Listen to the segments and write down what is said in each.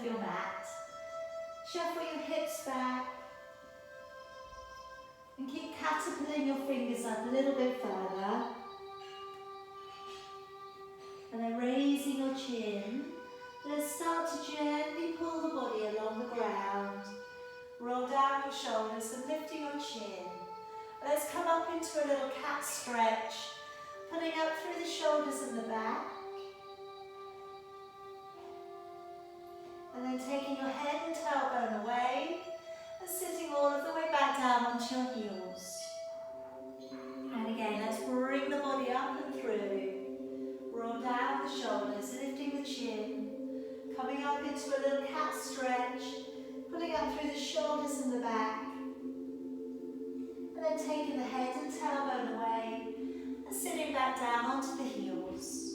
of your mat. Shuffle your hips back and keep catapulting your fingers up a little bit further. And then raising your chin, let's start to gently pull the body along the ground. Roll down your shoulders and lifting your chin. Let's come up into a little cat stretch, pulling up through the shoulders and the back. And then taking your head and tailbone away and sitting all of the way back down onto your heels. And again, let's bring the body up and through. Roll down the shoulders, lifting the chin, coming up into a little cat stretch, pulling up through the shoulders and the back. And then taking the head and tailbone away and sitting back down onto the heels.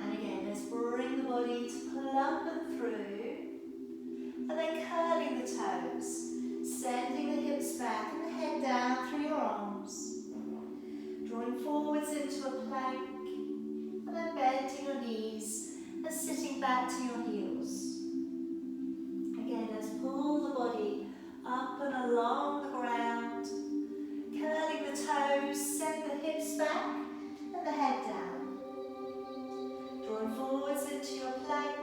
And again, let's bring the body to pull up and through. And then curling the toes, sending the hips back and the head down through your arms. Drawing forwards into a plank. And then bending your knees and sitting back to your heels. Again, let's pull the body up and along the ground. Curling the toes, send the hips back and the head down. Drawing forwards into your plank.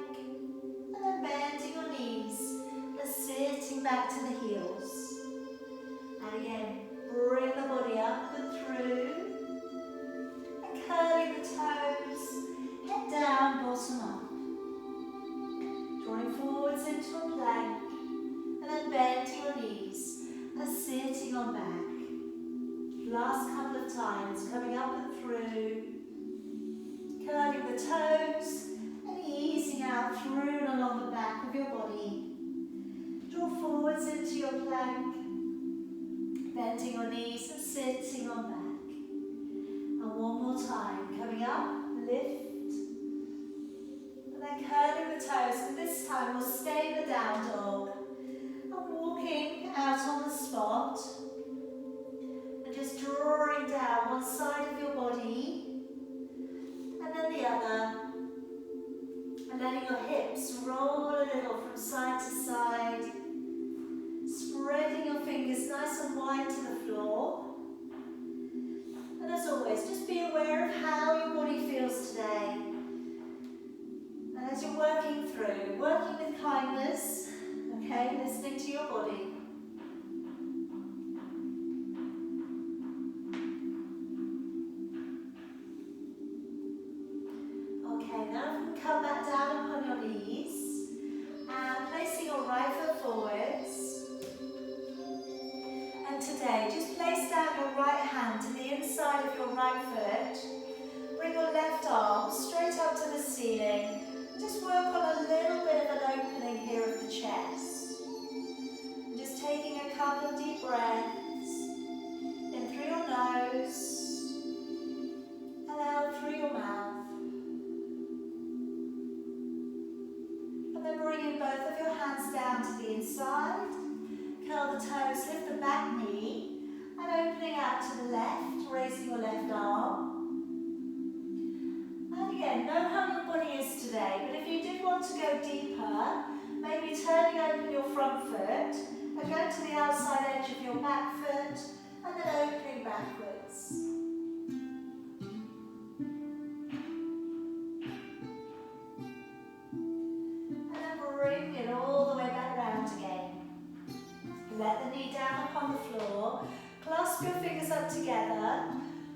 And then bending your knees and sitting back to the heels. And again, bring the body up and through. And curling the toes, head down, bottom up. Drawing forwards into a plank. And then bending your knees and sitting on back. Last couple of times, coming up and through. Curling the toes and easing out through and along the back of your body. Draw forwards into your plank. Bending your knees and sitting on back. And one more time, coming up, lift. And then curling the toes, and this time we'll stay in the down dog. And walking out on the spot. And just drawing down one side of your body. And then the other. And letting your hips roll a little from side to side. Spreading your fingers nice and wide to the floor. And as always, just be aware of how your body feels today. And as you're working through, working with kindness, okay, listening to your body. Okay, now you can come back down upon your knees and placing your right foot forwards. And today, just place down your right hand to the inside of your right foot. Bring your left arm straight up to the ceiling. Just work on a little bit of an opening here of the chest. And just taking a couple of deep breaths. In through your nose. And out through your mouth. And then bringing both of your hands down to the inside. Curl the toes, lift the back knee, and opening out to the left, raising your left arm. And again, know how your body is today, but if you did want to go deeper, maybe turning open your front foot, and go to the outside edge of your back foot, and then opening backwards. And then bring it all the way back round again. Let the knee down upon the floor, clasp your fingers up together,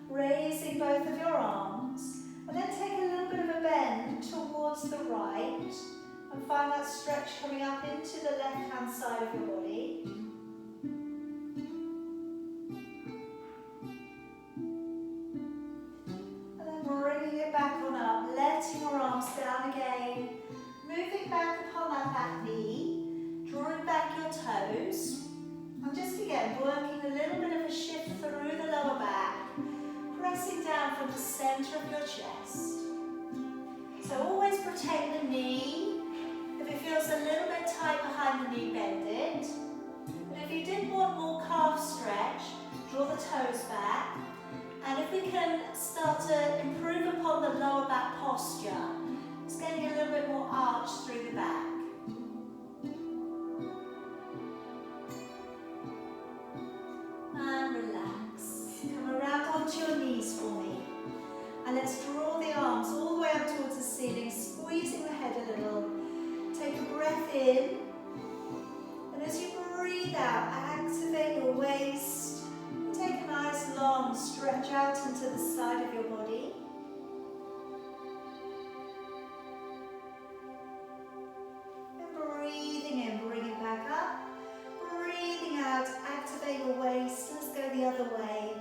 raising both of your arms, and then take a little bit of a bend towards the right, and find that stretch coming up into the left-hand side of your body. And then bringing it back on up, letting your arms down again, moving back upon that back knee, drawing back your toes. And just again, working a little bit of a shift through the lower back, pressing down from the center of your chest. So always protect the knee. If it feels a little bit tight behind the knee, bend it. But if you did want more calf stretch, draw the toes back. And if we can start to improve upon the lower back posture, it's getting a little bit more arch through the back. head a little. Take a breath in. And as you breathe out, activate your waist. And take a nice long stretch out into the side of your body. And breathing in, bring it back up. Breathing out, activate your waist. Let's go the other way.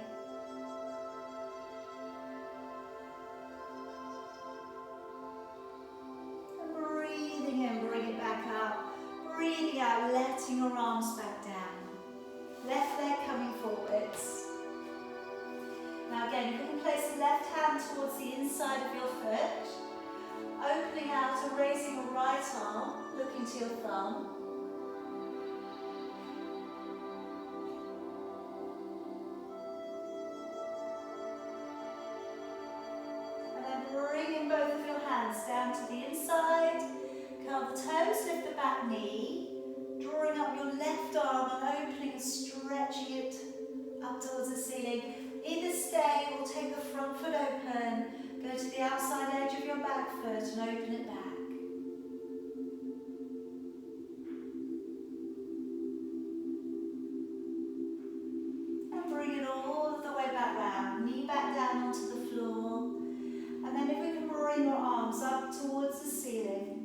And breathing in, bring it back up. Breathing out, letting your arms back down. Left leg coming forwards. Now again, you can place the left hand towards the inside of your foot. Opening out and raising your right arm, looking to your thumb. And then bringing both of your hands down to the inside. Curl the toes, lift the back knee. Drawing up your left arm and opening and stretching it up towards the ceiling. Either stay or take the front foot open. Go to the outside edge of your back foot and open it back. And bring it all the way back round. Knee back down onto the floor. And then if we can bring your arms up towards the ceiling.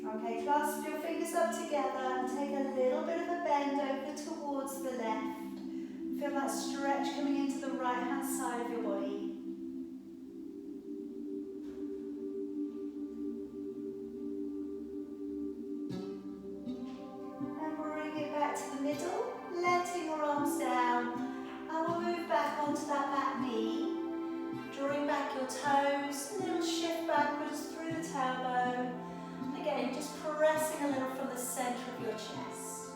Okay, clasp your fingers up together and take a little bit of a bend over towards the left. Feel that stretch coming into the right hand side of your body. And bring it back to the middle, letting your arms down. And we'll move back onto that back knee. Drawing back your toes, a little shift backwards through the tailbone. Again, just pressing a little from the center of your chest.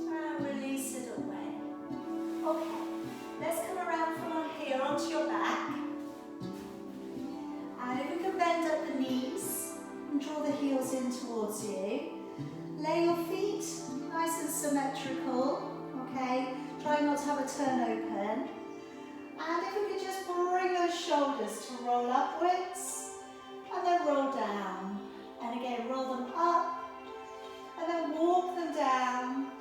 And release it away. Okay, let's come around from here onto your back. And if we can bend at the knees and draw the heels in towards you. Lay your feet nice and symmetrical, okay? Try not to have a turn open. And if we could just bring those shoulders to roll upwards and then roll down. And again, roll them up and then walk them down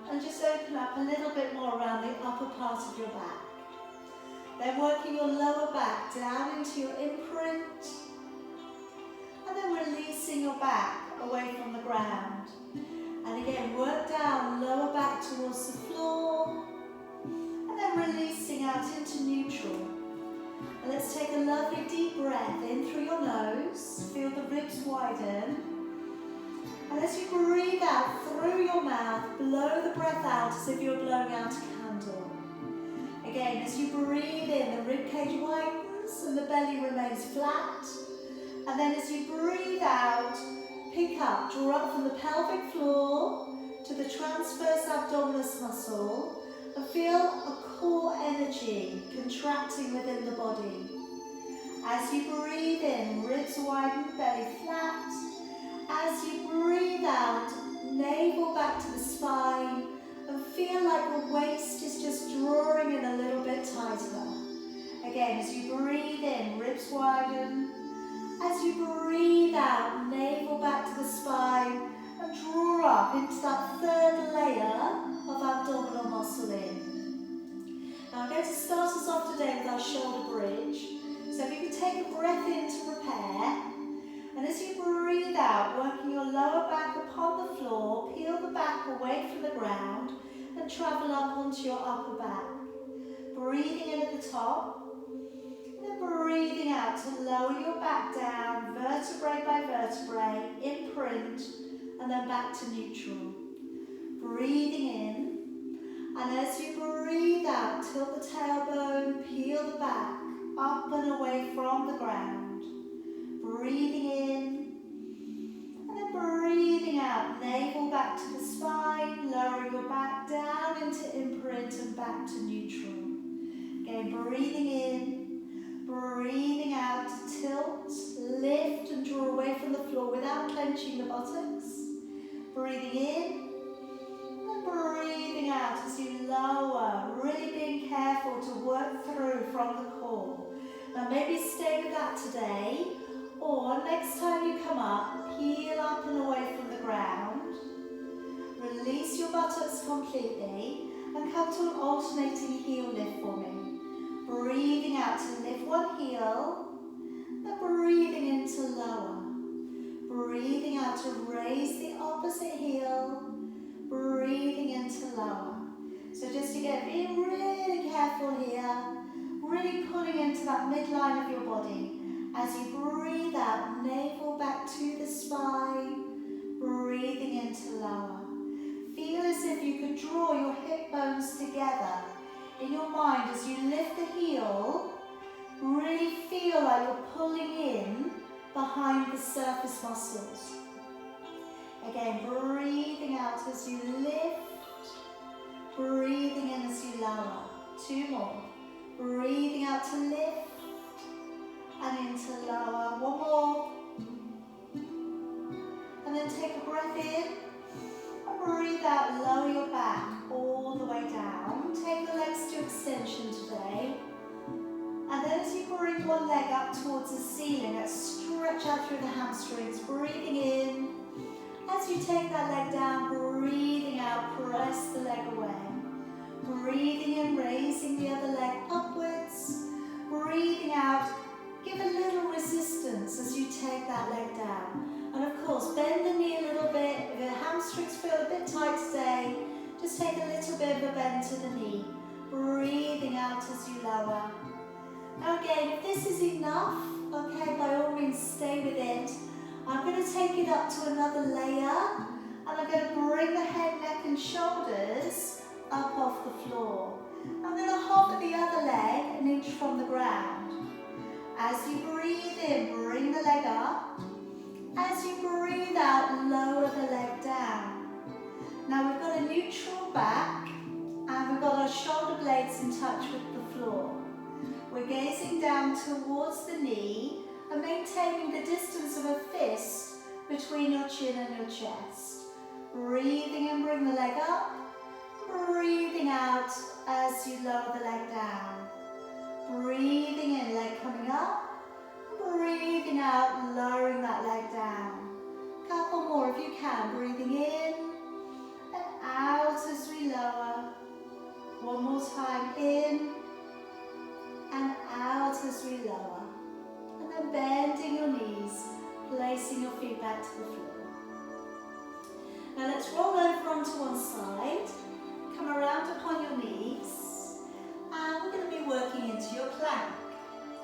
and just open up a little bit more around the upper part of your back. Then working your lower back down into your imprint and then releasing your back away from the ground. And again, work down, lower back towards the floor, and then releasing out into neutral. And let's take a lovely deep breath in through your nose, feel the ribs widen. And as you breathe out through your mouth, blow the breath out as if you're blowing out a candle. Again, as you breathe in, the rib cage widens and the belly remains flat. And then as you breathe out, pick up, draw up from the pelvic floor to the transverse abdominis muscle and feel a core energy contracting within the body. As you breathe in, ribs widen, belly flat. As you breathe out, navel back to the spine and feel like the waist is just drawing in a little bit tighter. Again, as you breathe in, ribs widen. As you breathe out, navel back to the spine and draw up into that third layer of abdominal muscle in. Now I'm going to start us off today with our shoulder bridge. So if you can take a breath in to prepare, and as you breathe out, working your lower back upon the floor, peel the back away from the ground and travel up onto your upper back. Breathing in at the top. And breathing out to lower your back down, vertebrae by vertebrae, imprint, and then back to neutral. Breathing in, and as you breathe out, tilt the tailbone, peel the back, up and away from the ground. Breathing in, and then breathing out, navel back to the spine, lowering your back down into imprint and back to neutral. Again, breathing in, breathing out to tilt, lift and draw away from the floor without clenching the buttocks. Breathing in and breathing out as you lower, really being careful to work through from the core. Now maybe stay with that today, or next time you come up, heel up and away from the ground. Release your buttocks completely and come to an alternating heel lift for me. Breathing out to lift one heel, and breathing in to lower. Breathing out to raise the opposite heel, breathing in to lower. So just again, being really careful here, really pulling into that midline of your body. As you breathe out, navel back to the spine, breathing in to lower. Feel as if you could draw your hip bones together in your mind as you lift the heel. Really feel like you're pulling in behind the surface muscles. Again, breathing out as you lift, breathing in as you lower. Two more. Breathing out to lift and into lower. One more. And then take a breath in. Breathe out, lower your back all the way down. Take the legs to extension today. And then as you bring one leg up towards the ceiling, let's stretch out through the hamstrings. Breathing in. As you take that leg down, breathing out, press the leg away. Breathing in, raising the other leg upwards. Breathing out, give a little resistance as you take that leg down. And of course, bend the knee a little bit. If your hamstrings feel a bit tight today, just take a little bit of a bend to the knee. Breathing out as you lower. Now again, if this is enough, okay, by all means stay with it. I'm going to take it up to another layer, and I'm going to bring the head, neck and shoulders up off the floor. I'm going to hover the other leg an inch from the ground. As you breathe in, bring the leg up. As you breathe out, lower the leg down. Now we've got a neutral back, and we've got our shoulder blades in touch with the floor. We're gazing down towards the knee and maintaining the distance of a fist between your chin and your chest. Breathing in, bring the leg up. Breathing out as you lower the leg down. Breathing in, leg coming up. Breathing out, lowering that leg down. Couple more if you can. Breathing in and out as we lower. One more time, in and out as we lower. And then bending your knees, placing your feet back to the floor. Now let's roll over onto one side. Come around upon your knees. And we're going to be working into your plank.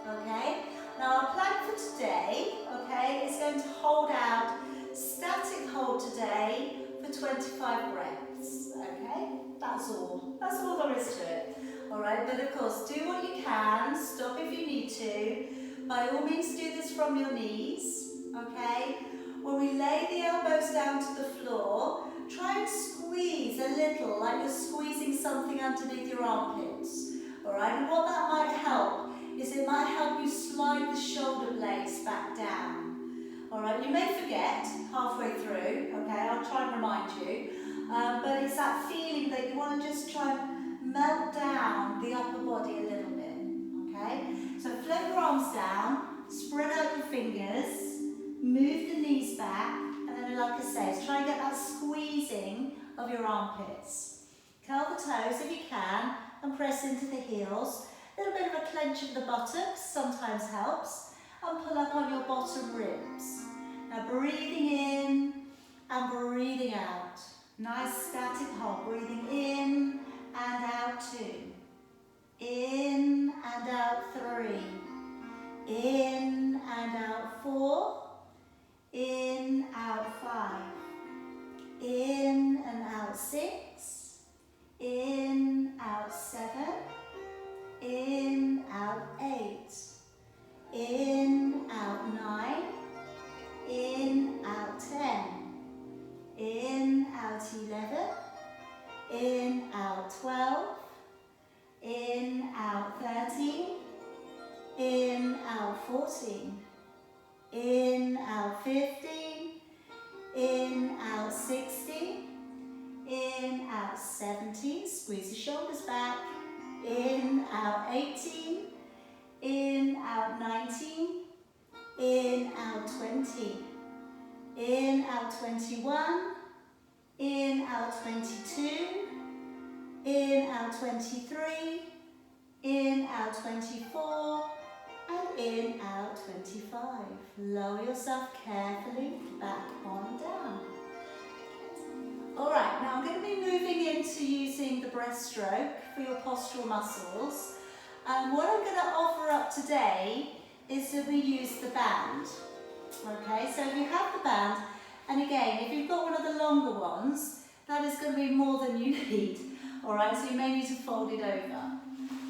Okay? Now our plank for today, okay, is going to hold out, static hold today for 25 breaths, okay? That's all there is to it. All right, but of course, do what you can, stop if you need to. By all means, do this from your knees, okay? When we lay the elbows down to the floor, try and squeeze a little, like you're squeezing something underneath your armpits, all right? And what that might help is it might help you slide the shoulder blades back down. All right, you may forget halfway through, okay, I'll try and remind you, but it's that feeling that you want to just try and melt down the upper body a little bit, okay? So float your arms down, spread out your fingers, move the knees back, and then like I say, try and get that squeezing of your armpits. Curl the toes if you can, and press into the heels. A little bit of a clench of the buttocks sometimes helps, and pull up on your bottom ribs. Now breathing in and breathing out. Nice static hold. Breathing in and out 2. In and out 3. In and out 4. In, out 5. In and out 6. In, out 7. In, out 8, in, out 9, in, out 10, in, out 11, in, out 12, in, out 13, in, out 14, in, out 15, In, out, 60. In, out, 17. Squeeze the shoulders back. In, out, 18. In, out, 19. In, out, 20. In, out, 21. In, out, 22. In, out, 23. In, out, 24. And in, out, 25. Lower yourself carefully back on down. Alright, now I'm going to be moving into using the breaststroke for your postural muscles. And what I'm going to offer up today is that we use the band. Okay, so if you have the band, and again, if you've got one of the longer ones, that is going to be more than you need. Alright, so you may need to fold it over.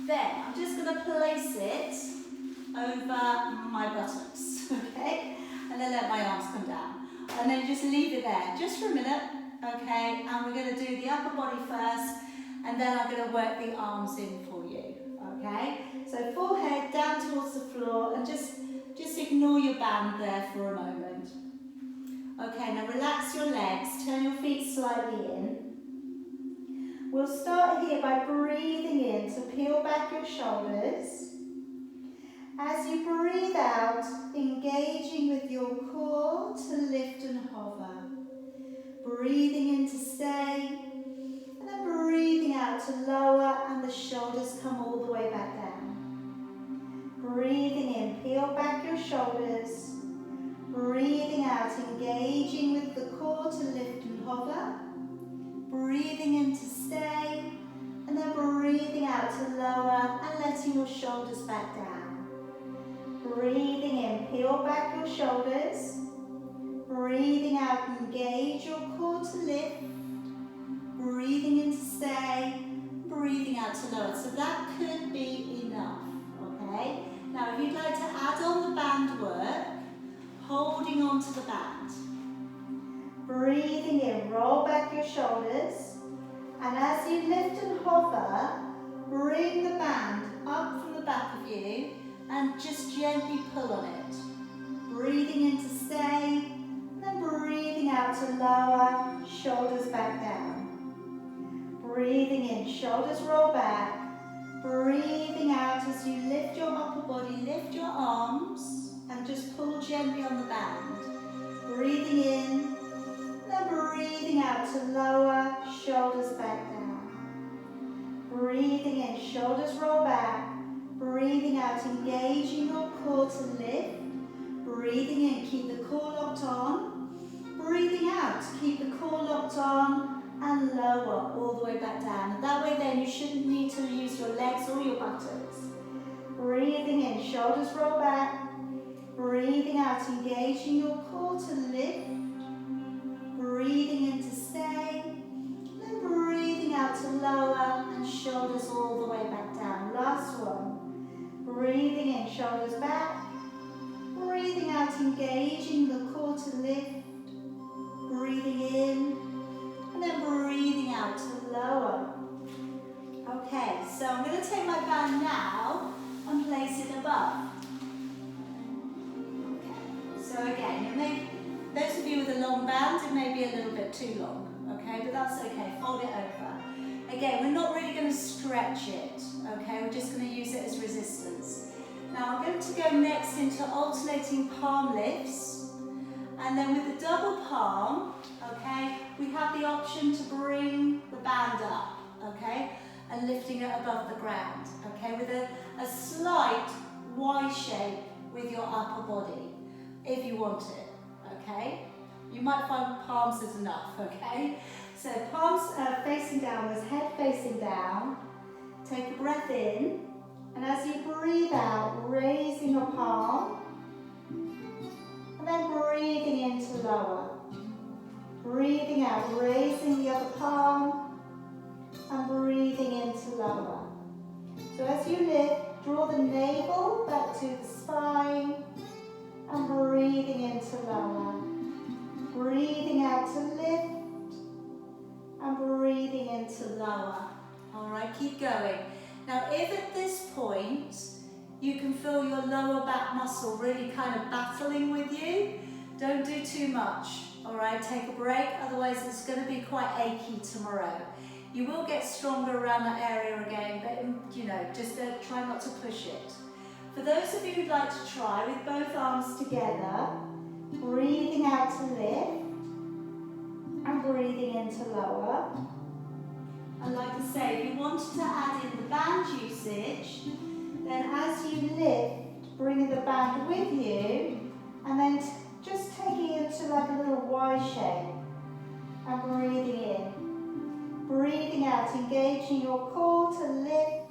Then I'm just going to place it over my buttocks, okay? And then let my arms come down. And then just leave it there, just for a minute, okay? And we're going to do the upper body first, and then I'm going to work the arms in for you, okay? So forehead down towards the floor, and just ignore your band there for a moment. Okay, now relax your legs, turn your feet slightly in. We'll start here by breathing in to peel back your shoulders. As you breathe out, engaging with your core to lift and hover. Breathing in to stay, and then breathing out to lower, and the shoulders come all the way back down. Breathing in, peel back your shoulders. Breathing out, engaging with the core to lift and hover. Breathing in to stay, and then breathing out to lower, and letting your shoulders back down. Breathing in, peel back your shoulders. Breathing out, engage your core to lift. Breathing in to stay, breathing out to lower. So that could be enough, okay? Now if you'd like to add on the band work, holding on to the band. Breathing in, roll back your shoulders. And as you lift and hover, bring the band up from the back of you and just gently pull on it. Breathing in to stay, and then breathing out to lower, shoulders back down. Breathing in, shoulders roll back. Breathing out as you lift your upper body, lift your arms, and just pull gently on the band. Breathing in, and then breathing out to lower, shoulders back down. Breathing in, shoulders roll back. Breathing out, engaging your core to lift. Breathing in, keep the core locked on. Breathing out, keep the core locked on, and lower all the way back down. And that way then you shouldn't need to use your legs or your buttocks. Breathing in, shoulders roll back. Breathing out, engaging your core to lift. Breathing in to stay. Then breathing out to lower, and shoulders all the way back down. Last one. Breathing in, shoulders back. Breathing out, engaging the core to lift. Breathing in, and then breathing out to lower. Okay, so I'm going to take my band now and place it above. Okay, so again, those of you with a long band, it may be a little bit too long, okay, but that's okay, fold it over. Again, we're not really going to stretch it, okay, we're just going to use it as resistance. Now I'm going to go next into alternating palm lifts, and then with the double palm, okay, we have the option to bring the band up, okay, and lifting it above the ground, okay, with a slight Y shape with your upper body, if you want it, okay. You might find palms is enough, okay. So palms facing downwards, head facing down. Take a breath in, and as you breathe out, raising your palm, and then breathing in to lower. Breathing out, raising the other palm, and breathing in to lower. So as you lift, draw the navel back to the spine, and breathing in to lower. Breathing out to lift, and breathing in to lower. All right, keep going. Now, if at this point you can feel your lower back muscle really kind of battling with you, Don't do too much, all right? Take a break, otherwise it's going to be quite achy tomorrow. You will get stronger around that area again, but you know, just try not to push it. For those of you who'd like to try with both arms together, breathing out to lift and breathing in to lower. And like I say, if you wanted to add in the band usage, then as you lift, bringing the band with you, and then just taking it to like a little Y shape, and breathing in. Breathing out, engaging your core to lift,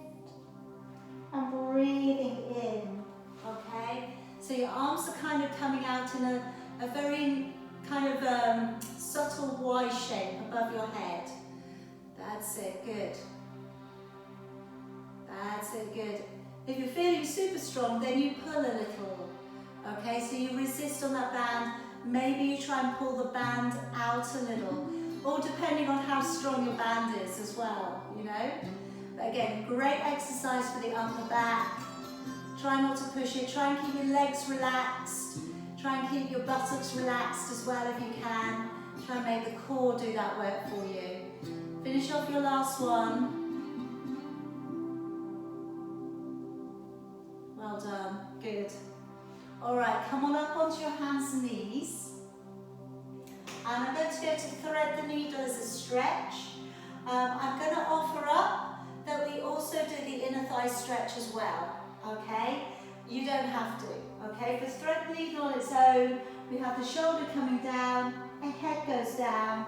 and breathing in, okay? So your arms are kind of coming out in a very kind of subtle Y shape above your head. That's it, good. That's it, good. If you're feeling super strong, then you pull a little, okay? So you resist on that band. Maybe you try and pull the band out a little, or depending on how strong your band is as well, you know? But again, great exercise for the upper back. Try not to push it. Try and keep your legs relaxed. Try and keep your buttocks relaxed as well if you can. Try and make the core do that work for you. Finish off your last one. Well done, good. All right, come on up onto your hands and knees. And I'm going to go to thread the needle as a stretch. I'm going to offer up that we also do the inner thigh stretch as well, okay? You don't have to, okay? For thread the needle on its own, we have the shoulder coming down, the head goes down,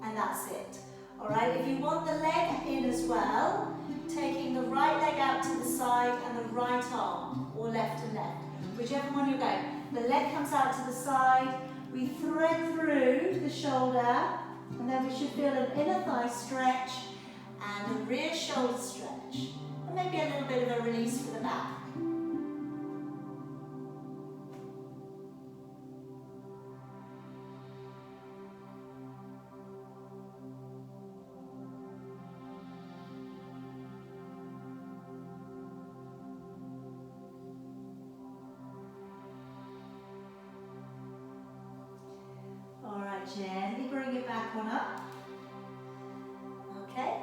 and that's it. All right, if you want the leg in as well, taking the right leg out to the side and the right arm, or left and left, whichever one you're going. The leg comes out to the side, we thread through the shoulder, and then we should feel an inner thigh stretch and a rear shoulder stretch, and maybe a little bit of a release for the back. Gently bring it back on up. Okay.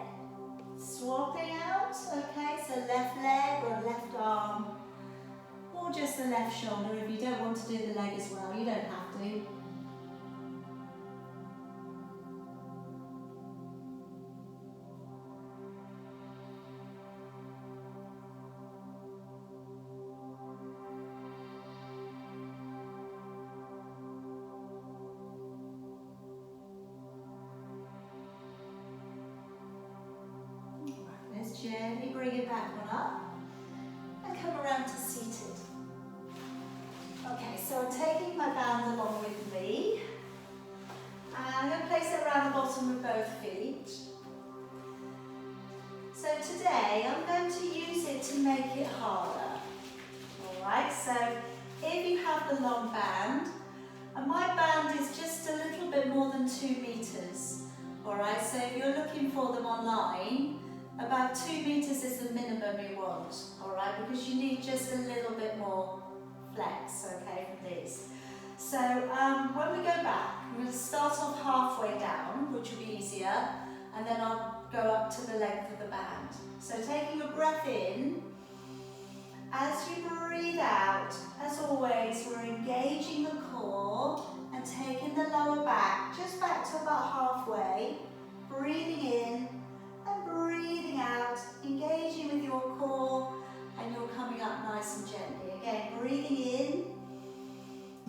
Swapping out. Okay, so left leg or left arm, or just the left shoulder if you don't want to do the leg as well. You don't have to. Gently bring it back on up and come around to seated. Okay, so I'm taking my band along with me and I'm going to place it around the bottom of both feet. So today I'm going to use it to make it harder. Alright, so if you have the long band, and my band is just a little bit more than 2 meters. Alright, so if you're looking for them online, about 2 meters is the minimum you want, all right, because you need just a little bit more flex, okay, from these. So when we go back, I'm going to start off halfway down, which will be easier, and then I'll go up to the length of the band. So taking a breath in, as you breathe out, as always, we're engaging the core and taking the lower back, just back to about halfway, breathing in, and breathing out, engaging with your core, and you're coming up nice and gently. Again, breathing in.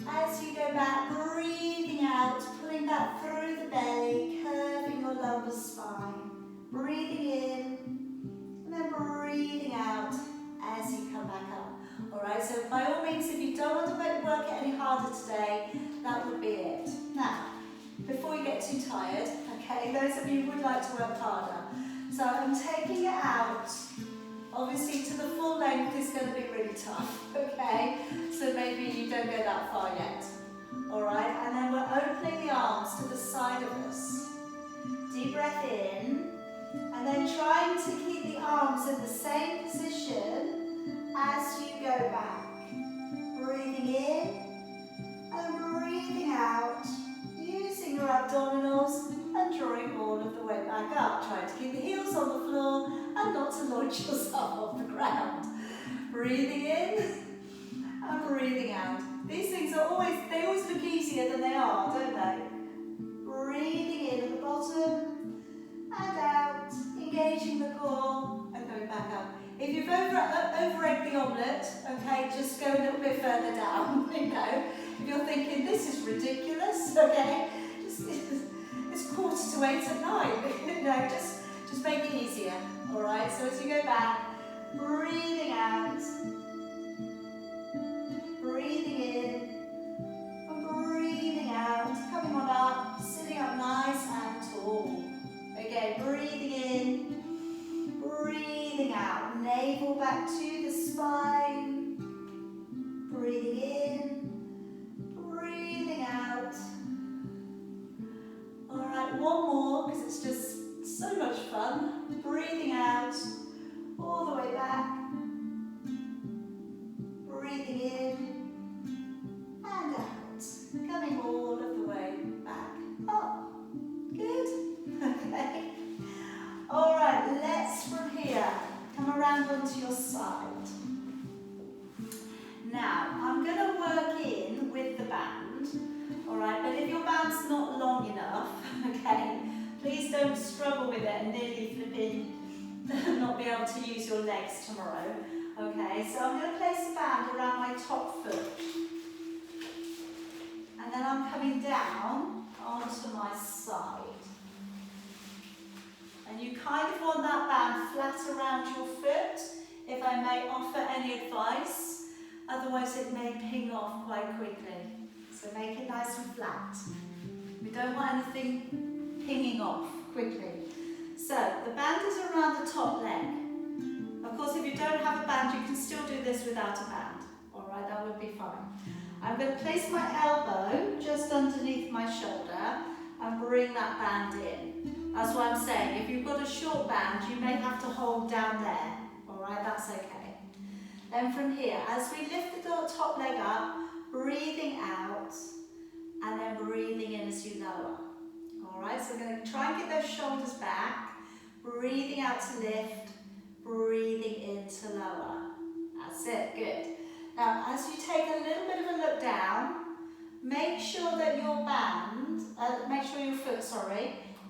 As you go back, breathing out, pulling back through the belly, curving your lumbar spine. Breathing in, and then breathing out as you come back up. Alright, so by all means, if you don't want to work it any harder today, that would be it. Now, before you get too tired, okay, those of you who would like to work harder, so I'm taking it out. Obviously to the full length is going to be really tough, okay? So maybe you don't go that far yet. Alright, and then we're opening the arms to the side of us. Deep breath in, and then trying to keep the arms in the same position as you go back. Breathing in, and breathing out. Breathing in and breathing out. These things are always, they always look easier than they are, don't they? Breathing in at the bottom and out, engaging the core and going back up. If you've over-egged the omelette, okay, just go a little bit further down, you know. If you're thinking, this is ridiculous, okay, it's 7:45 at night, you know, just make it easier, all right? So as you go back, breathing out, breathing in, and breathing out, coming on up, sitting up nice and tall. Again, breathing in, breathing out, navel back to the spine, breathing in, breathing out. All right, one more, because it's just so much fun. Breathing out, all the way back, breathing in, and out, coming all of the way back up. Good, okay. All right, let's from here come around onto your side. Now, I'm going to work in with the band, all right, but if your band's not long enough, okay, please don't struggle with it and nearly flipping not be able to use your legs tomorrow, okay, so I'm going to place the band around my top foot, and then I'm coming down onto my side. And you kind of want that band flat around your foot, if I may offer any advice. Otherwise it may ping off quite quickly. So make it nice and flat. We don't want anything pinging off quickly. So the band is around the top leg. Of course, if you don't have a band, you can still do this without a band. All right, that would be fine. I'm going to place my elbow just underneath my shoulder and bring that band in. That's what I'm saying. If you've got a short band, you may have to hold down there. All right, that's okay. Then from here, as we lift the top leg up, breathing out, and then breathing in as you lower. All right, so we're going to try and get those shoulders back, breathing out to lift, breathing in to lower. That's it, good. Now, as you take a little bit of a look down, make sure that your band, your foot,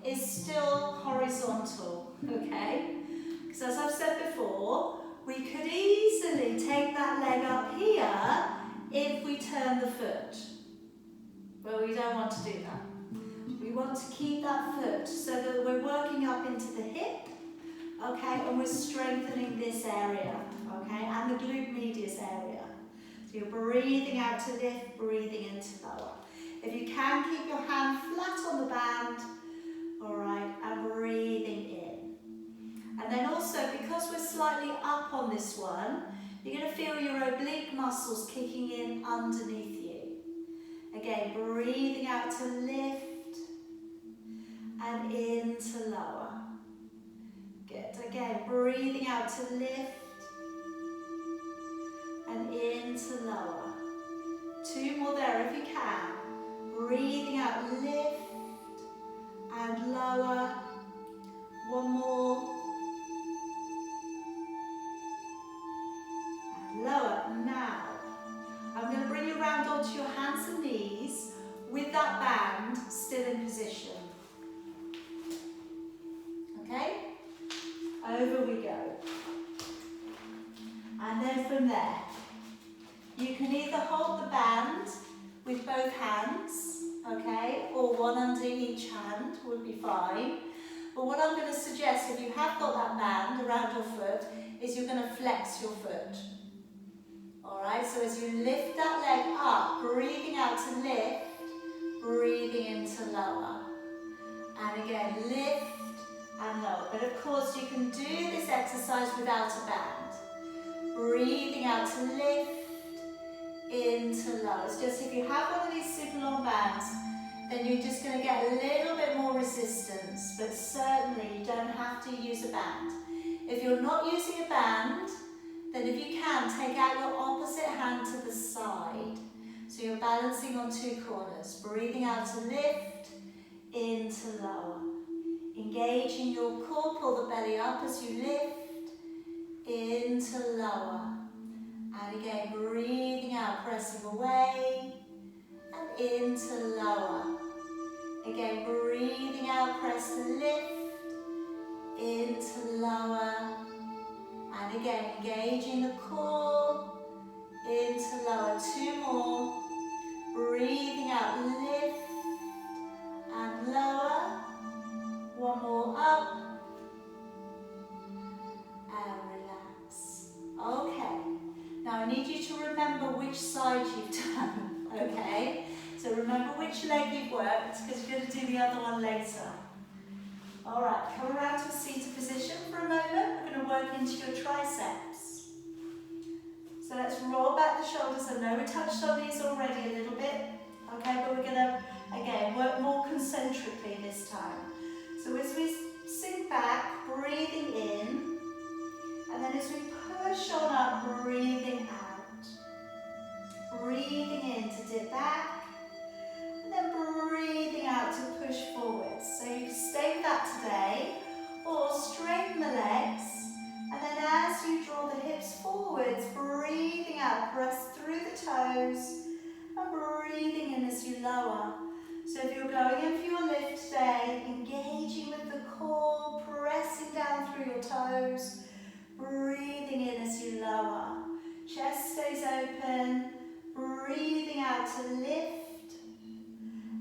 is still horizontal, okay? Because as I've said before, we could easily take that leg up here if we turn the foot. But we don't want to do that. We want to keep that foot so that we're working up into the hip, okay, and we're strengthening this area, okay, and the glute medius area. So you're breathing out to lift, breathing in to lower. If you can, keep your hand flat on the band, all right, and breathing in. And then also, because we're slightly up on this one, you're going to feel your oblique muscles kicking in underneath you. Again, breathing out to lift and in to lower. Good. Again, breathing out to lift and in to lower. Two more there if you can. Breathing out, lift and lower. One more. Lower. Now, I'm going to bring you around onto your hands and knees with that band still in position. Okay? Over we go. And then from there, you can either hold the band with both hands, okay, or one under each hand would be fine. But what I'm going to suggest, if you have got that band around your foot, is you're going to flex your foot. Alright, so as you lift that leg up, breathing out to lift, breathing in to lower. And again, lift and lower. But of course, you can do this exercise without a band. Breathing out to lift, in to lower. It's just if you have one of these super long bands, then you're just going to get a little bit more resistance. But certainly, you don't have to use a band. If you're not using a band, then if you can, take out your opposite hand to the side. So you're balancing on two corners. Breathing out to lift, in to lower. Engaging your core, pull the belly up as you lift, in to lower. And again, breathing out, pressing away and into lower. Again, breathing out, press to lift, into lower. And again, engaging the core, into lower. 2 more. Breathing out, lift and lower. 1 more, up and relax. Okay, now I need you to remember which side you've done, okay? So remember which leg you've worked, because you're going to do the other one later. All right, come around to a seated position for a moment. We're going to work into your triceps. So let's roll back the shoulders. I know we touched on these already a little bit, okay, but we're going to, again, work more concentrically this time. So as we sink back, breathing in, and then as we push on up, breathing out. Breathing in to dip back, and then breathing out to push forwards. So you can stay with that today, or straighten the legs, and then as you draw the hips forwards, breathing out, press through the toes, and breathing in as you lower. So if you're going in for your lift today, engaging with the core, pressing down through your toes, breathing in as you lower. Chest stays open, breathing out to lift,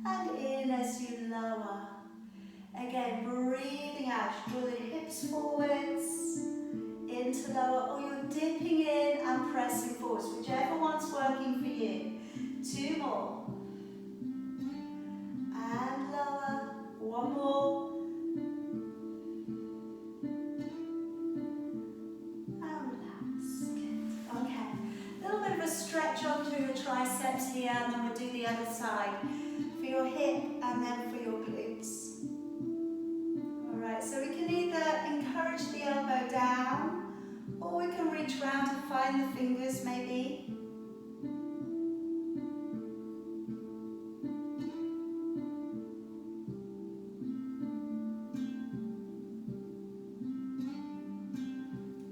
and in as you lower. Again, breathing out, draw the hips forwards, into lower, or you're dipping in and pressing forwards, whichever one's working for you. 2 more. And lower. 1 more. And relax. Good. Okay. A little bit of a stretch onto your triceps here, and then we'll do the other side. For your hip and then for your glutes. Alright, so we can either encourage the elbow down, or we can reach around and find the fingers maybe.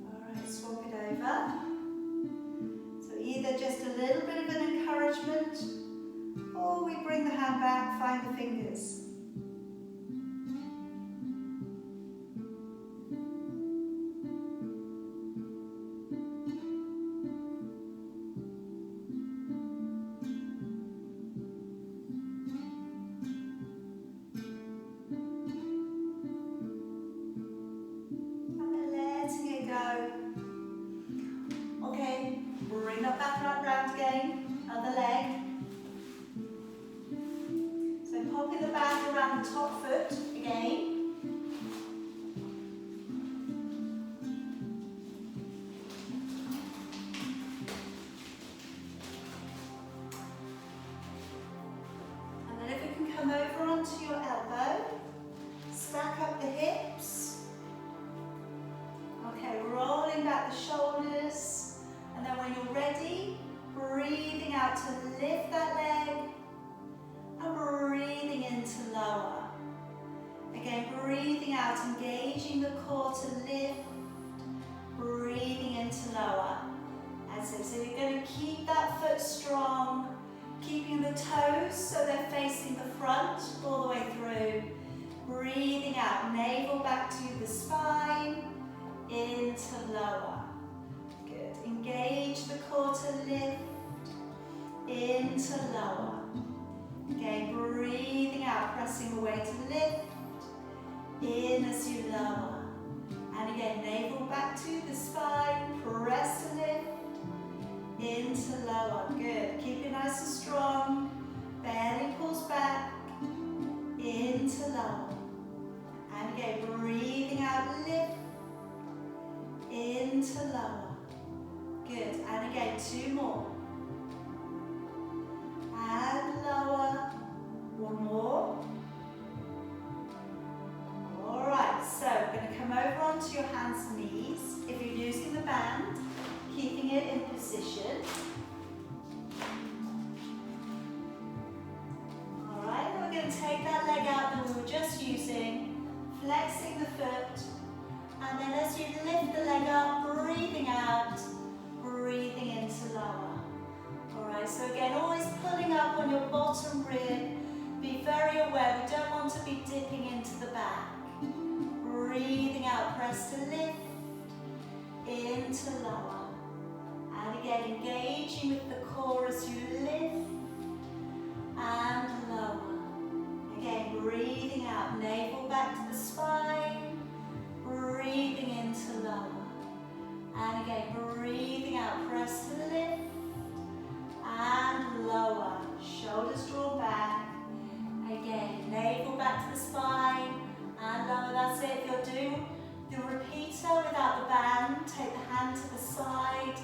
Alright, swap it over. So either just a little bit of an encouragement, or we bring the hand back, find the fingers. Top foot again. And then if we can come over onto your elbow, stack up the hips. Okay, rolling back the shoulders. And then when you're ready, breathing out to lift that leg. And breathing in to lower. Again, breathing out, engaging the core to lift. Breathing in to lower. That's it. So you're going to keep that foot strong, keeping the toes so they're facing the front all the way through. Breathing out, navel back to the spine, into lower. Good. Engage the core to lift, into lower. Again, breathing out, pressing away to lift, in as you lower. And again, navel back to the spine, press to lift, into lower. Good. Keep it nice and strong. Belly pulls back, into lower. And again, breathing out, lift, into lower. Good. And again, 2 more. And lower. 1 more. Alright, so we're going to come over onto your hands and knees. If you're using the band, keeping it in position. Alright, then we're going to take that leg out that we were just using, flexing the foot, and then as you lift the leg up, breathing out, breathing into into lower. Alright, so again, always pulling up on your bottom rib. Be very aware, we don't want to be dipping into the back. Breathing out, press to lift, into lower. And again, engaging with the core as you lift and lower. Again, breathing out, navel back to the spine, breathing into lower. And again, breathing out, press to lift and lower. Shoulders drawn back. Again, navel back to the spine and lower. That's it. If you're doing the repeater without the band, take the hand to the side,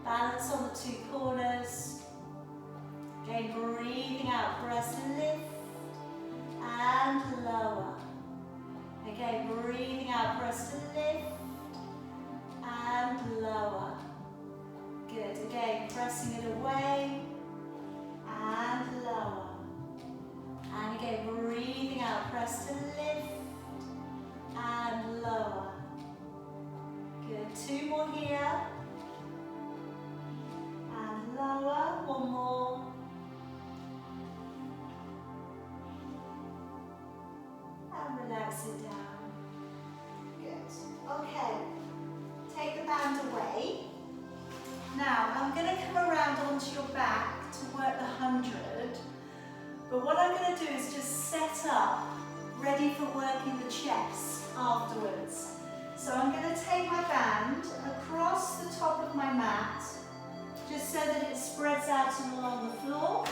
balance on the two corners. Again, breathing out, press to lift and lower. Again, breathing out, press to lift and lower. Good. Again, pressing it away and lower. And again, breathing out, press to lift and lower. Good. Two more here. And lower. One more. And relax it down. Good. Okay. Take the band away. Now, I'm going to come around onto your back to work the 100. But what I'm going to do is just set up, ready for working the chest afterwards. So I'm going to take my band across the top of my mat, just so that it spreads out and along the floor.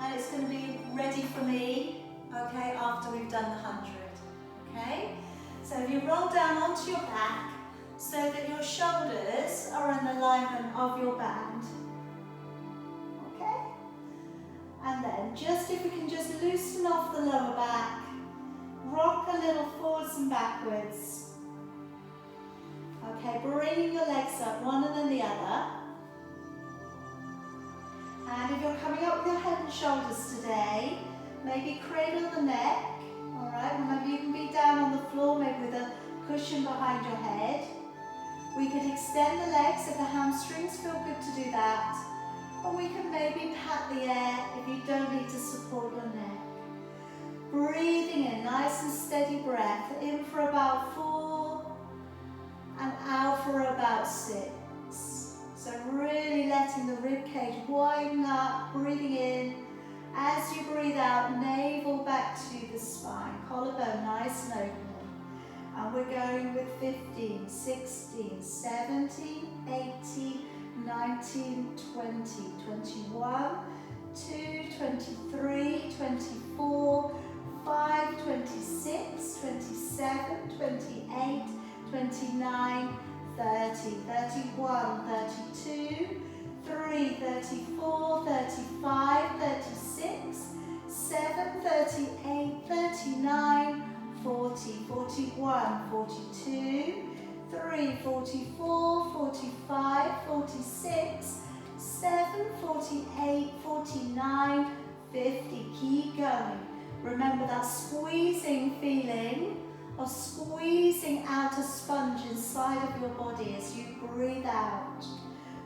And it's going to be ready for me, okay, after we've done the 100, okay? So if you roll down onto your back, so that your shoulders are in alignment of your band. Okay? And then just if we can just loosen off the lower back, rock a little forwards and backwards. Okay, bringing your legs up, one and then the other. And if you're coming up with your head and shoulders today, maybe cradle the neck. Alright, remember you can be down on the floor, maybe with a cushion behind your head. We could extend the legs if the hamstrings feel good to do that. Or we can maybe pat the air if you don't need to support your neck. Breathing in, nice and steady breath. In for about 4 and out for about 6. So really letting the rib cage widen up, breathing in. As you breathe out, navel back to the spine. Collarbone nice and open. And we're going with 15, 16, 17, 18, 19, 20, 21, 2, 23, 24, 5, 26, 27, 28, 29, 30, 31, 32, 3, 34, 35, 36, 7, 38, 39, 40, 41, 42, 3, 44, 45, 46, 7, 48, 49, 50. Keep going. Remember that squeezing feeling of squeezing out a sponge inside of your body as you breathe out.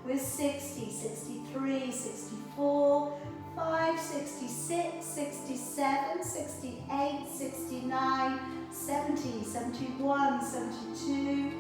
With 60, 63, 64, 5, 66, 67, 68, 69, 70, 71, 72,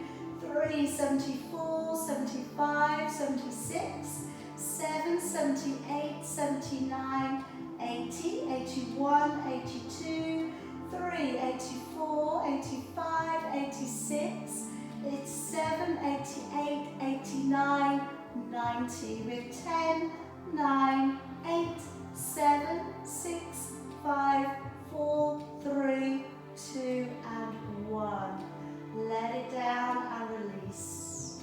3, 74, 75, 76, 7, 78, 79, 80, 81, 82, 3, 84, 85, 86, 87, 88, 89, 90 with 10, 9, 8, 7, 6, 5, 4, 3, 2 and 1. Let it down and release.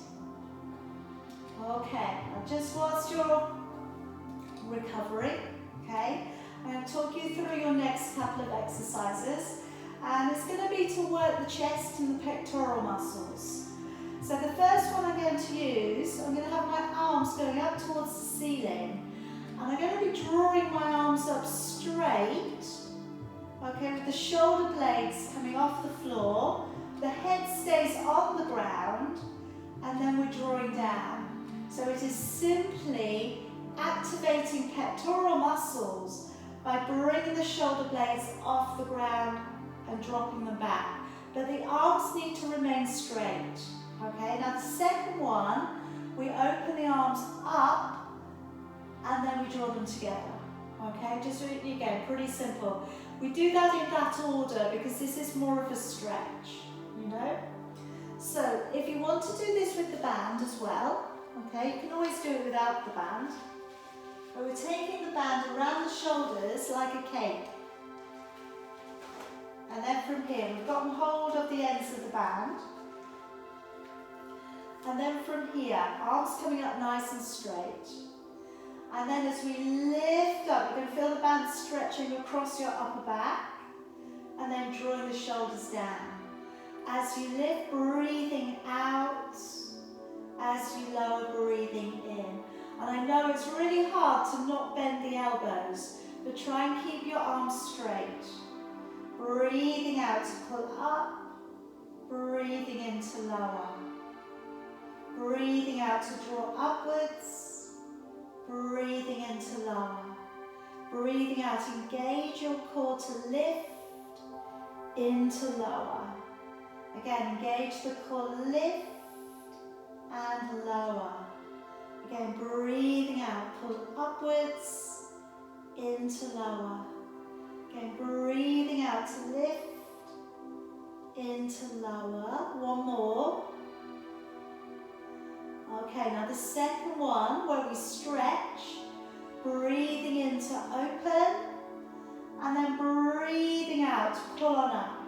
Okay, now just whilst you're recovering, okay, I'm going to talk you through your next couple of exercises, and it's going to be to work the chest and the pectoral muscles. So the first one I'm going to use, I'm going to have my arms going up towards the ceiling, and I'm going to be drawing my arms up straight, okay, with the shoulder blades coming off the floor, the head stays on the ground, and then we're drawing down. So it is simply activating pectoral muscles by bringing the shoulder blades off the ground and dropping them back. But the arms need to remain straight. Okay, now the second one, we open the arms up and then we draw them together. Okay, just again, pretty simple. We do that in that order because this is more of a stretch, you know. So if you want to do this with the band as well, okay, you can always do it without the band. But we're taking the band around the shoulders like a cake. And then from here, we've gotten hold of the ends of the band. And then from here, arms coming up nice and straight. And then as we lift up, you're going to feel the band stretching across your upper back. And then drawing the shoulders down. As you lift, breathing out. As you lower, breathing in. And I know it's really hard to not bend the elbows, but try and keep your arms straight. Breathing out to pull up, breathing in to lower. Breathing out to draw upwards, breathing in to lower. Breathing out, engage your core to lift, into lower. Again, engage the core, lift and lower. Again, breathing out, pull upwards, into lower. Again, breathing out to lift, into lower. One more. Okay, now the second one where we stretch, breathing in to open, and then breathing out to pull on up.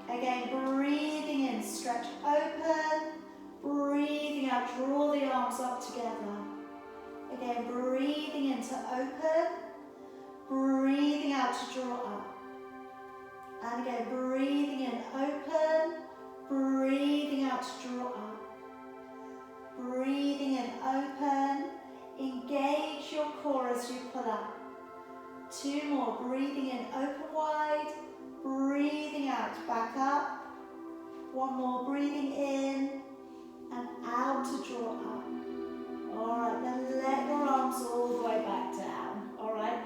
Again, breathing in, stretch open, breathing out, draw the arms up together. Again, breathing in to open, breathing out to draw up. And again, breathing in, open, breathing out to draw up. Breathing in, open, engage your core as you pull up. Two more, breathing in, open wide, breathing out, back up. One more, breathing in and out to draw up. Alright, then let your arms all the way back down. Alright,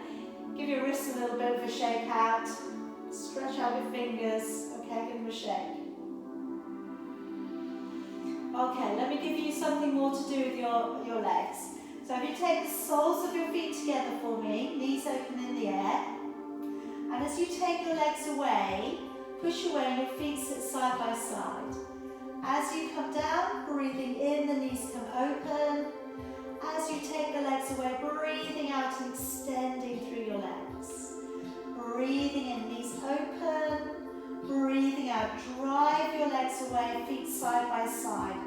give your wrists a little bit of a shake out. Stretch out your fingers. Okay, give them a shake. Okay, let me give you something more to do with your legs. So if you take the soles of your feet together for me, knees open in the air. And as you take your legs away, push away and your feet sit side by side. As you come down, breathing in, the knees come open. As you take the legs away, breathing out and extending through your legs. Breathing in, knees open. Breathing out, drive your legs away, feet side by side.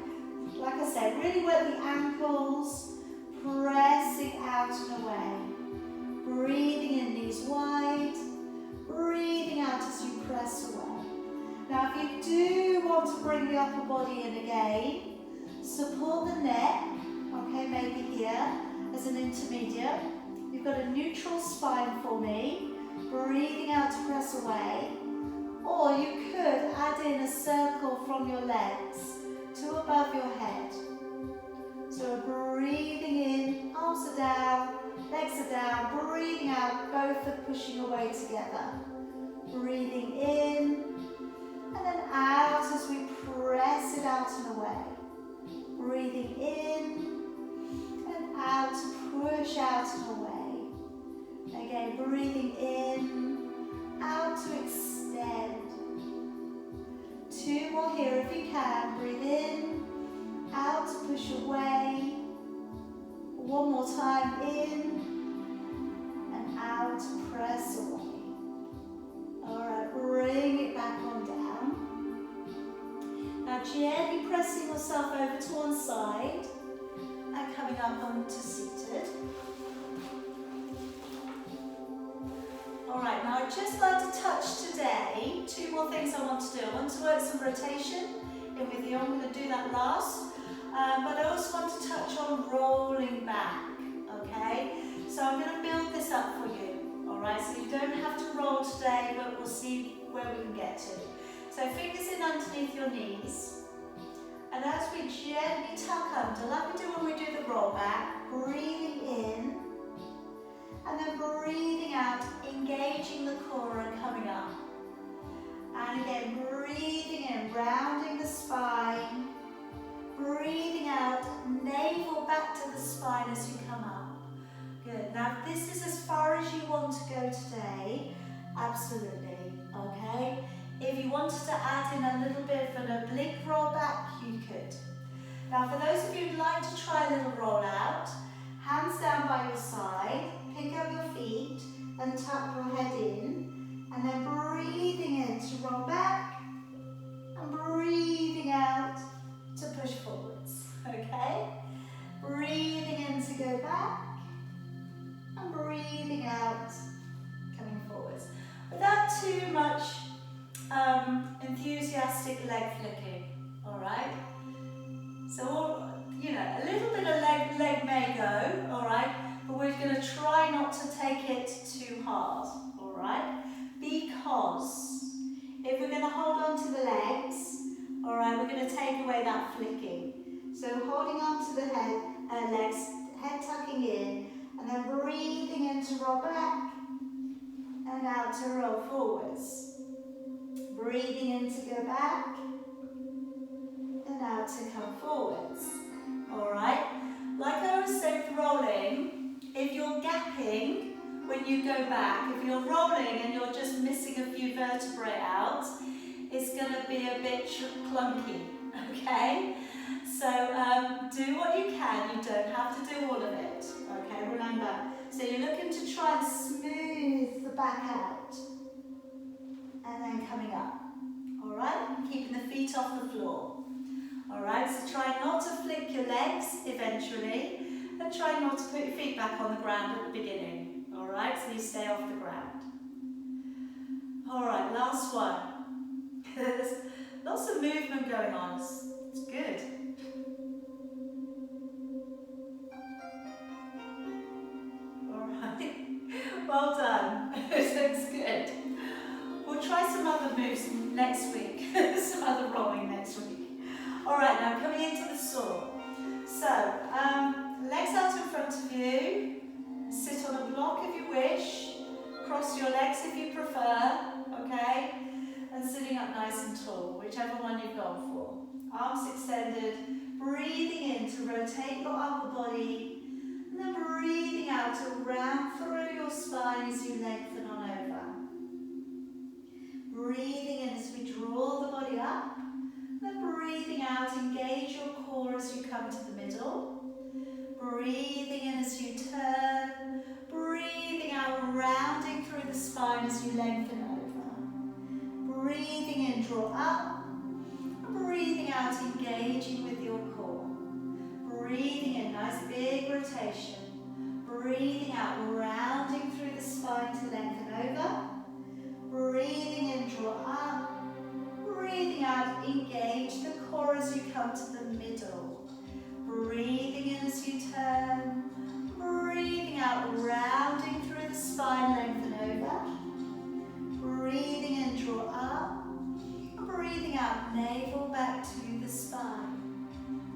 Like I said, really work the ankles, pressing out and away. Breathing in, knees wide. Breathing out as you press away. Now if you do want to bring the upper body in again, support the neck, okay, maybe here as an intermediate. You've got a neutral spine for me. Breathing out to press away. Or you could add in a circle from your legs to above your head. So breathing in, arms are down, legs are down, breathing out, both are pushing away together. Breathing in, and then out as we press it out and away. Breathing in, and out to push out and away. Again, breathing in, out to extend. Two more here if you can. Breathe in, out to push away. One more time, in, and out to press away. Alright, bring it back on down. Now gently pressing yourself over to one side and coming up onto seated. Alright, now I'd just like to touch today two more things I want to do. I want to work some rotation in with you. I'm going to do that last. But I also want to touch on rolling back. Okay? So I'm going to build this up for you. Alright, so you don't have to roll today, but we'll see where we can get to. So fingers in underneath your knees. And as we gently tuck under, like we do when we do the roll back, breathing in, and then breathing out, engaging the core and coming up. And again, breathing in, rounding the spine. Breathing out, navel back to the spine as you come up. Good. Now, if this is as far as you want to go today, absolutely, okay? If you wanted to add in a little bit of an oblique roll back, you could. Now, for those of you who'd like to try a little roll out, hands down by your side, pick up your feet and tuck your head in, and then breathing in to roll back, and breathing out to push forwards, okay? Breathing in to go back, and breathing out, coming forwards. Without too much enthusiastic leg flicking, all right? So, you know, a little bit of leg may go, all right? But we're going to try not to take it too hard, all right? Because if we're going to hold on to the legs, all right, we're going to take away that flicking. So holding on to the legs, head tucking in, and then breathing in to roll back, and out to roll forwards. Breathing in to go back, and out to come forwards. All right? Like I was saying with rolling, if you're gapping when you go back, if you're rolling and you're just missing a few vertebrae out, it's going to be a bit clunky, okay? So do what you can, you don't have to do all of it, okay? Remember, so you're looking to try and smooth the back out, and then coming up, all right? And keeping the feet off the floor. All right, so try not to flick your legs eventually, and try not to put your feet back on the ground at the beginning. All right, so you stay off the ground. All right, last one. There's lots of movement going on. It's good. All right, well done. It looks good. We'll try some other moves next week. Some other rolling next week. All right, now coming into the saw. So, legs out in front of you. Sit on a block if you wish. Cross your legs if you prefer, okay? And sitting up nice and tall, whichever one you've gone for. Arms extended, breathing in to rotate your upper body, and then breathing out to round through your spine as you lengthen on over. Breathing in as we draw the body up. Then breathing out, engage your core as you come to the middle. Breathing in as you turn. Breathing out, rounding through the spine as you lengthen over. Breathing in, draw up. Breathing out, engaging with your core. Breathing in, nice big rotation. Breathing out, rounding through the spine to lengthen over. Breathing in, draw up. Breathing out, engage the core as you come to the middle. Breathing in as you turn. Breathing out, rounding through the spine, lengthen over. Breathing in, draw up. Breathing out, navel back to the spine.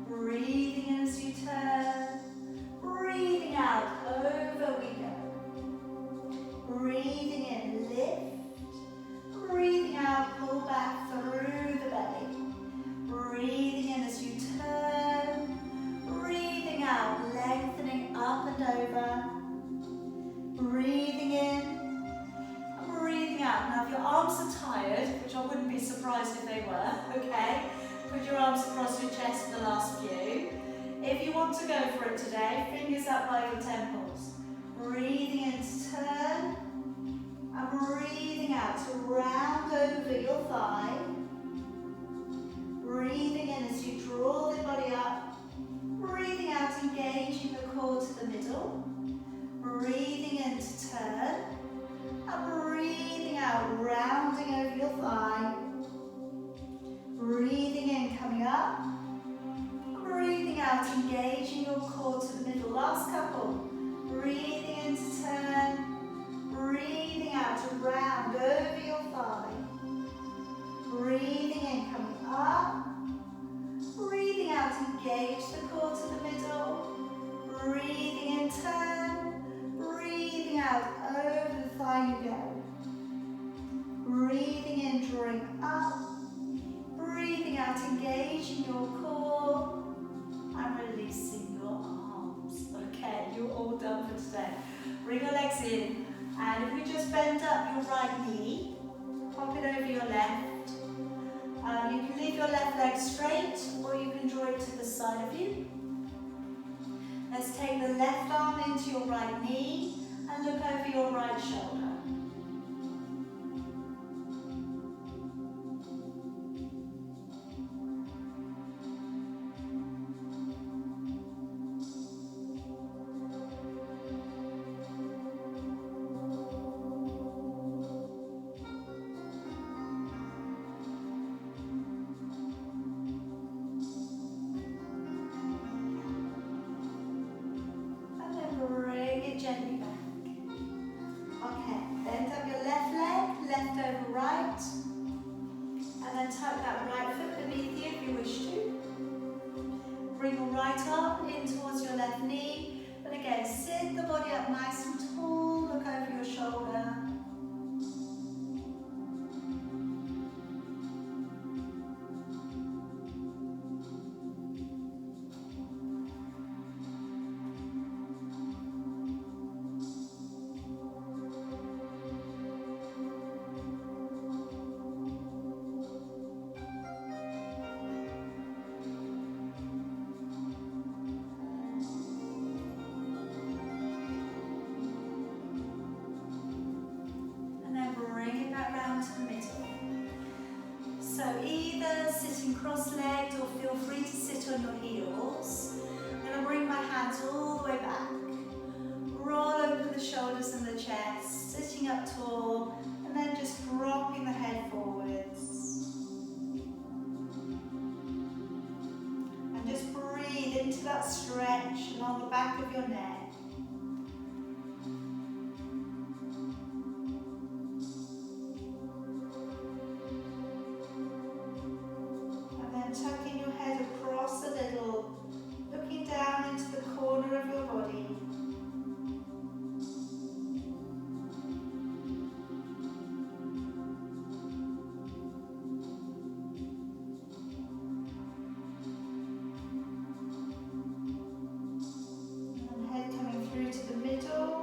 Breathing in as you turn. Breathing out, over we go. Breathing in, lift. Breathing out, pull back through the belly. Breathing in as you turn. Breathing out, lengthening up and over. Breathing in. Breathing out. Now if your arms are tired, which I wouldn't be surprised if they were, okay? Put your arms across your chest for the last few. If you want to go for it today, fingers up by your temples. Breathing in to turn. And breathing out to round over your thigh. Breathing in as you draw the body up. Breathing out, engaging the core to the middle. Breathing in to turn. And breathing out, rounding over your thigh. Breathing in, coming up. Breathing out, engaging your core to the middle. Last couple. Breathing in to turn. Breathing out to round over your thigh. Breathing in, coming up. Breathing today. Bring your legs in, and if we just bend up your right knee, pop it over your left. You can leave your left leg straight, or you can draw it to the side of you. Let's take the left arm into your right knee and look over your right shoulder. Gently back. Okay, bend up your left leg, left over right, and then tuck that right foot beneath you if you wish to. Bring your right arm in towards your left knee, and again, sit the body up nice and tall, look over your shoulder. So either sitting cross-legged or feel free to sit on your heels. I'm going to bring my hands all the way back. Roll over the shoulders and the chest, sitting up tall, and then just dropping the head forwards. And just breathe into that stretch along the back of your neck. Tucking your head across a little, looking down into the corner of your body. And head coming through to the middle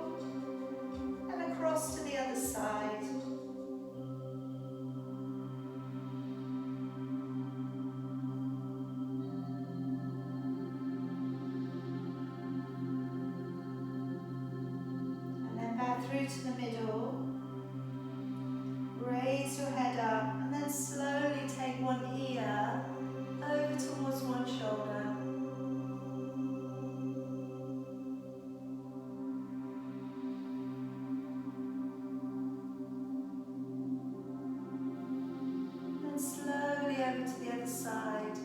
and across to the other side. Through to the middle, raise your head up, and then slowly take one ear over towards one shoulder. And then slowly over to the other side.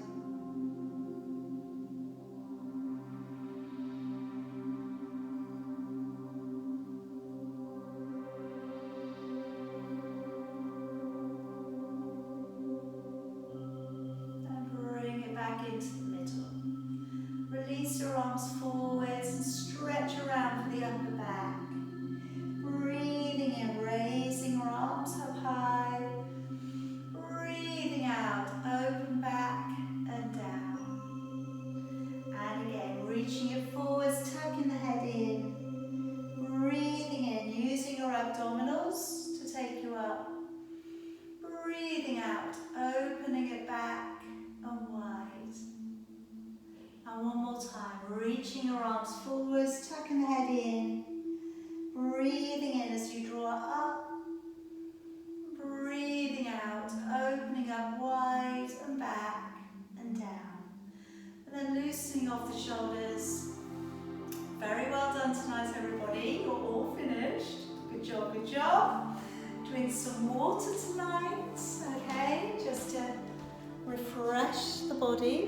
Into the middle. Release your arms forwards and stretch around for the upper back. Breathing in, raising your arms up high. Breathing out, open back and down. And again, reaching it forwards, tucking the head in. Breathing in, using your abdominals to take you up. Breathing out, opening it back and wide. And one more time, reaching your arms forwards, tucking the head in, breathing in as you draw up, breathing out, opening up wide and back and down. And then loosening off the shoulders. Very well done tonight, everybody. You're all finished. Good job, good job. Drink some water tonight, okay, just to refresh the body.